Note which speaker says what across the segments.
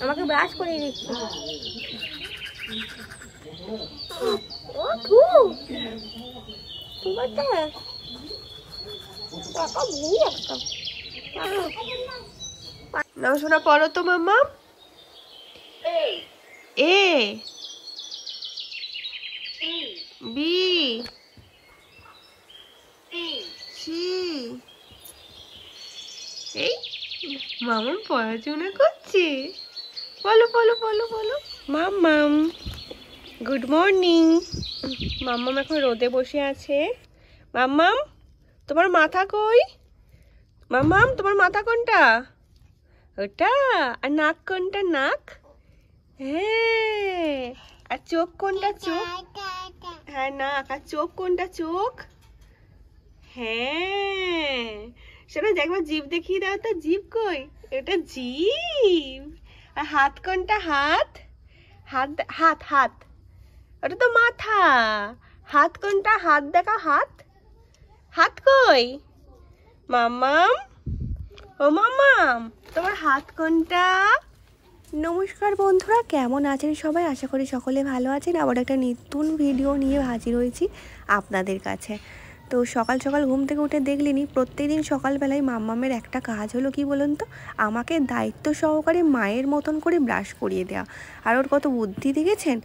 Speaker 1: আমাকে ব্রাশ করিয়ে দিচ্ছি। ও থু ঠিক আছে টাকা ভুই একটা নাও শোনা পড়ো তো মাম্মা। A B C. এই মামাম পড়াশোনা করছে। বলো বলো বলো বলো। মাম্মাম গুড মর্নিং। মাম্মাম এখন রোদে বসে আছে। মাম্মাম তোমার মাথা কই? মাম্মাম তোমার মাথা কোনটা? ওটা। আর নাক কোনটা? নাক। হ্যাঁ। আর চোখ কোনটা? চোখ। হ্যাঁ নাক। আর চোখ কোনটা? চোখ। হ্যাঁ শোনো একবার জিভ দেখিয়ে দাও তো। জিভ কই? এটা জিভ। আর হাত কোনটা? হাত। হাত হাত হাত ওটা তো মাথা। হাত কোনটা? হাত দেখাও। হাত। হাত কই? মাম্মাম ও মাম্মাম তোমার হাত কোনটা? নমস্কার বন্ধুরা, কেমন আছেন সবাই? আশা করি সকলে ভালো আছেন। আবার একটা নতুন ভিডিও নিয়ে হাজির হয়েছি আপনাদের কাছে। তো সকাল সকাল ঘুম থেকে উঠে দেখলেনি প্রত্যেকদিন সকালবেলায় মাম্মামের একটা কাজ হলো কি বলুন তো, আমাকে দায়িত্ব সহকারে মায়ের মতন করে ব্রাশ করিয়ে দেওয়া। আর ওর কত বুদ্ধি দেখেছেন,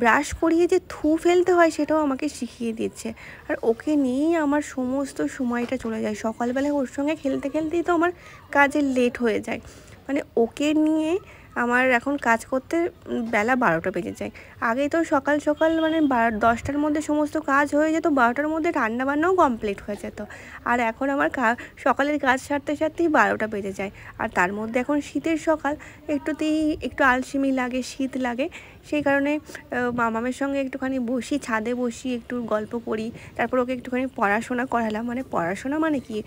Speaker 1: ব্রাশ করিয়ে যে থু ফেলতে হয় সেটাও আমাকে শিখিয়ে দিচ্ছে। আর ওকে নিয়েই আমার সমস্ত সময়টা চলে যায়। সকালবেলায় ওর সঙ্গে খেলতে খেলতেই তো আমার কাজে লেট হয়ে যায়। মানে ওকে নিয়ে আমার এখন কাজ করতে বেলা 12টা বেজে যায়। আগে তো সকাল সকাল মানে 10টার মধ্যে সমস্ত কাজ হয়ে যেত, 12টার মধ্যে রান্নাবান্নাও কমপ্লিট হয়ে যেত। আর এখন আমার সকালের কাজ সারতে সারতেই 12টা বেজে যায়। আর তার মধ্যে এখন শীতের সকাল, একটু আলসেমি লাগে, শীত লাগে। সেই কারণে মামামের সঙ্গে একটুখানি বসি, ছাদে বসি, একটু গল্প করি। তারপর ওকে একটুখানি পড়াশোনা করালাম। মানে পড়াশোনা মানে কি,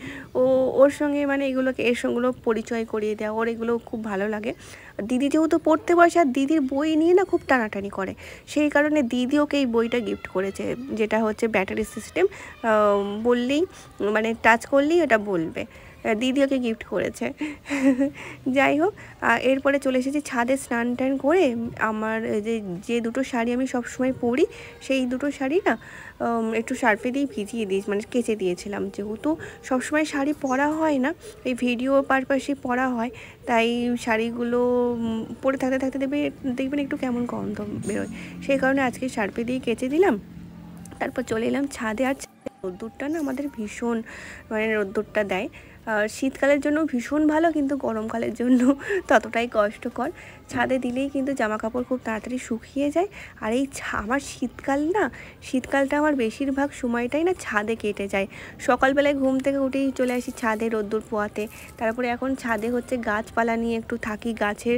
Speaker 1: ওর সঙ্গে মানে এর সঙ্গেগুলো পরিচয় করিয়ে দেওয়া, ওর এগুলো খুব ভালো লাগে। দিদি যেহেতু পড়তে বসে, আর দিদির বই নিয়ে না খুব টানাটানি করে, সেই কারণে দিদি ওকে এই বইটা গিফট করেছে, যেটা হচ্ছে ব্যাটারি সিস্টেম। বললেই মানে টাচ করলেই এটা বলবে। দিদি ওকে গিফট করেছে। যাই হোক, এরপরে চলে এসেছি ছাদে স্নান টান করে। আমার যে দুটো শাড়ি আমি সবসময় পরি, সেই দুটো শাড়ি না একটু সার্ফে দিয়ে ভিজিয়ে দিয়েছি, মানে কেচে দিয়েছিলাম। যেহেতু সবসময় শাড়ি পরা হয় না, এই ভিডিও পারপাসে পরা হয়, তাই শাড়িগুলো পরে থাকতে থাকতে দেখবেন একটু কেমন গন্ধ বেরোয়। সেই কারণে আজকে সার্ফে দিয়ে কেচে দিলাম। তারপর চলে এলাম ছাদে। আর রোদ্দুরটা না আমাদের ভীষণ মানে রোদ্দুরটা দেয়। আর শীতকালের জন্য ভীষণ ভালো, কিন্তু গরমকালের জন্য ততটাই কষ্টকর। ছাদে দিলেই কিন্তু জামা কাপড় খুব তাড়াতাড়ি শুকিয়ে যায়। আর এই আমার শীতকালটা আমার বেশিরভাগ সময়টাই না ছাদে কেটে যায়। সকালবেলায় ঘুম থেকে উঠেই চলে আসি ছাদে রোদ্দুর পোয়াতে। তারপরে এখন ছাদে হচ্ছে গাছপালা নিয়ে একটু থাকি। গাছের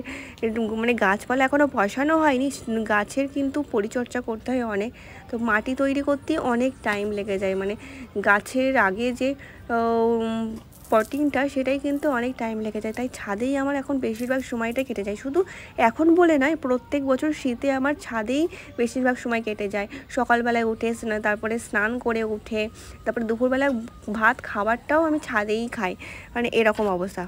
Speaker 1: মানে গাছপালা এখনও বসানো হয়নি, গাছের কিন্তু পরিচর্যা করতে হয় অনেক। তো মাটি তৈরি করতে অনেক টাইম লেগে যায়, মানে গাছের আগে যে পটিংটা, সেটাই কিন্তু অনেক টাইম লেগে যায়। তাই ছাদেই আমার এখন বেশিরভাগ সময়টা কেটে যায়। শুধু এখন বলে নয়, প্রত্যেক বছর শীতে আমার ছাদেই বেশিরভাগ সময় কেটে যায়। সকালবেলায় উঠে তারপরে স্নান করে উঠে তারপরে দুপুরবেলা ভাত খাবারটাও আমি ছাদেই খাই, মানে এরকম অবস্থা।